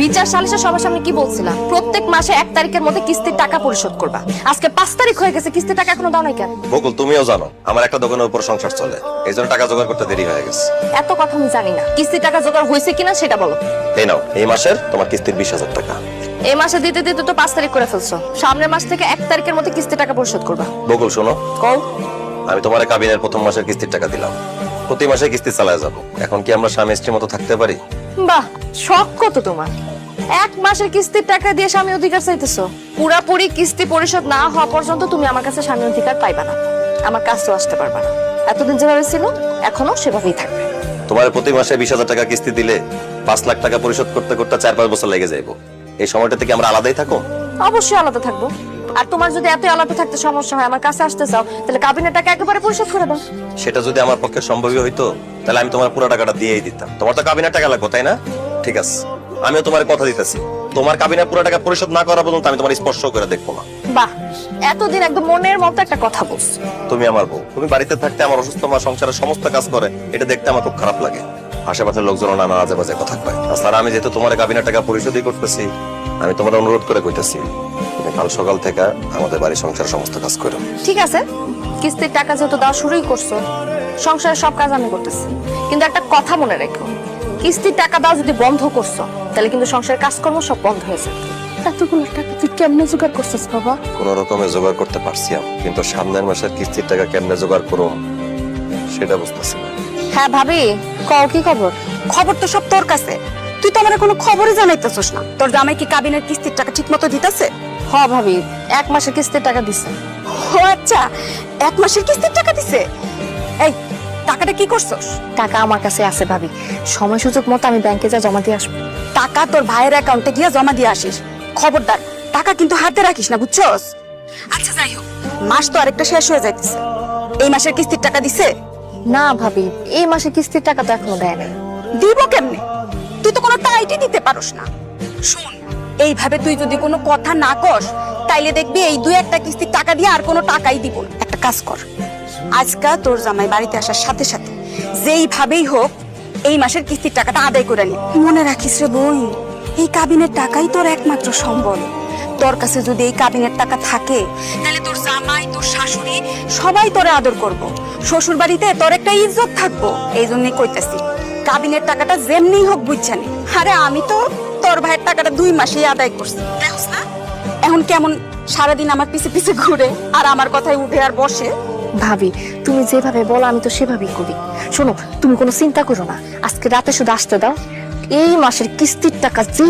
বিচার সালিশে সবার সামনে কি বলছিলাম প্রত্যেক মাসে 1 তারিখের মধ্যে কিস্তির টাকা পরিশোধ করবা। আজকে 5 তারিখ হয়ে গেছে, কিস্তির টাকা এখনো দাও নাই কেন? বকুল, তুমিও জানো আমার একটা দোকানের উপর সংসার চলে, এই জন্য টাকা জোগাড় করতে দেরি হয়ে গেছে। এত কথা আমি জানি না, কিস্তির টাকা জোগাড় হয়েছে কিনা সেটা বলো। এই নাও, এই মাসের তোমার কিস্তির 20,000 টাকা। এই মাসে দিতে দিতে তো 5 তারিখ করে ফেলছো, সামনের মাস থেকে 1 তারিখের মধ্যে কিস্তির টাকা পরিশোধ করবা। বকুল শোনো, কও। আমি তোমার কাবিনের প্রথম মাসের কিস্তির টাকা দিলাম, প্রতি মাসে কিস্তি চালায় যাবো। এখন কি আমরা স্বামী স্ত্রীর মতো থাকতে পারি? বাহ, শখ কত তোমার! 1 মাসের কিস্তির টাকা দিয়ে স্বামী অধিকার চাইতেছো। পুরাপুরি কিস্তি পরিশোধ না হওয়া পর্যন্ত তুমি আমার কাছে স্বামী অধিকার পাইবা না, আমার কাছেও আসতে পারবা না। এতদিন যেভাবে ছিল এখনো সেভাবেই থাকবে। তোমার প্রতি মাসে 20,000 টাকা কিস্তি দিলে 5 লাখ টাকা পরিশোধ করতে করতে 4-5 বছর লেগে যাইবো। এই সময়টা থেকে আমরা আলাদাই থাকো? অবশ্যই আলাদা থাকবো। আর তোমার যদি এত আলাদা থাকতে সমস্যা হয়, আমার কাছে আসতে চাও, তাহলে কাবিনের টাকা একেবারে পরিশোধ করে দাও। সেটা যদি আমার পক্ষে সম্ভবই হইতো তাহলে আমি তোমার পুরো টাকাটা দিয়েই দিতাম। তোমার তো কাবিনের টাকা লাগবে, তাই না? ঠিক আছে, আমিও তোমার কথা দিতেছি, তোমার কাবিনের পুরো টাকা পরিশোধ না করা পর্যন্ত আমি তোমার স্পর্শ করে দেখবো না। বাহ, এতদিন একদম মনের মতো একটা কথা বলছো। তুমি আমার বউ, তুমি বাড়িতে থাকতে আমার অসুস্থ মা সংসারের সমস্ত কাজ করে, এটা দেখতে আমার খুব খারাপ লাগে। আশেপাশের লোকজন নানা আজে বাজে কথা কয়। তাছাড়া আমি যেহেতু তোমার কাবিনের টাকা পরিশোধই করতেছি, আমি তোমার অনুরোধ করে কইতেছি, তুমি কাল সকাল থেকে আমাদের বাড়ির সংসারের সমস্ত কাজ করো। ঠিক আছে, কিস্তির টাকা যেহেতু দেওয়া শুরুই করছো, সংসারের সব কাজ আমি করতেছি। কিন্তু একটা কথা মনে রেখো, কিস্তির টাকা দেওয়া যদি বন্ধ করছো তাহলে কিন্তু সংসারের কাজকর্ম সব বন্ধ হয়ে যাবে। এতগুলো টাকা তুই কেমনে জোগাড় করছিস বাবা? কোন রকমে জোগাড় করতে পারছি আমি, কিন্তু সামনের মাসের কিস্তির টাকা কেমনে জোগাড় করব সেটা বুঝতেছি না। হ্যাঁ ভাবি, কও কি খবর? খবর তো সব তোর কাছে, তুই তো আমার কোনো খবরই জানাইতেছস না। তোর জামাই কি কাবিনের কিস্তির টাকা ঠিক মতো দিতেছে? হ ভাবি, 1 মাসের কিস্তির টাকা দিছে। ও আচ্ছা, 1 মাসের কিস্তির টাকা দিছে। এই টাকাটা কি করছস? টাকা আমার কাছে আছে ভাবি, সময় সুযোগ মতো আমি ব্যাংকে যা জমা দিয়ে আসবো। টাকা তোর ভাইয়ের অ্যাকাউন্টে গিয়ে জমা দিয়ে আসিস। খবরদার, টাকা কিন্তু হাতে রাখিস না, বুঝছস? আচ্ছা যাই হোক, মাস তো আরেকটা শেষ হয়ে যাইতেছে। এই মাসের কিস্তির টাকা দিছে? না ভাবি, এই মাসে কিস্তির টাকা তো এখনো দেয় নাই। দিব কেমনে? তুই তো কোনো টাইটই দিতে পারস না। শুন, এইভাবে তুই যদি কোনো কথা না কস তাইলে দেখবি এই 2-1টা কিস্তির টাকা দিয়ে আর কোনো টাকাই দিব না। একটা কাজ কর, আজকা তোর জামাই বাড়িতে আসার সাথে সাথে যেইভাবেই হোক এই মাসের কিস্তির টাকাটা আদায় করে নি। মনে রাখিস রে বোন, এই কাবিনের টাকাই তোর একমাত্র সম্বল। তোর কাছে যদি এই কাবিনের টাকা থাকে তাহলে তোর জামাই, তোর শাশুড়ি সবাই তোরে আদর করব। শ্বশুর বাড়িতে তোর একটা ইজ্জত থাকবো। এই জন্যই কইতেছি, কাবিনের টাকাটা যেমনি হোক বুঝছানি। আরে আমি তো তোর ভাইয়ের টাকাটা 2 মাসেই আদায় করছি, দেখছ না এখন কেমন সারাদিন আমার পিছে পিছে ঘুরে আর আমার কথায় উঠে আর বসে। ভাবি, তুমি যেভাবে বলো আমি তো সেভাবেই করি। শোনো, তুমি কোনো চিন্তা করো না, আজকে রাতে শুধু আসতে দাও। এই মাসের কিস্তির টাকা যে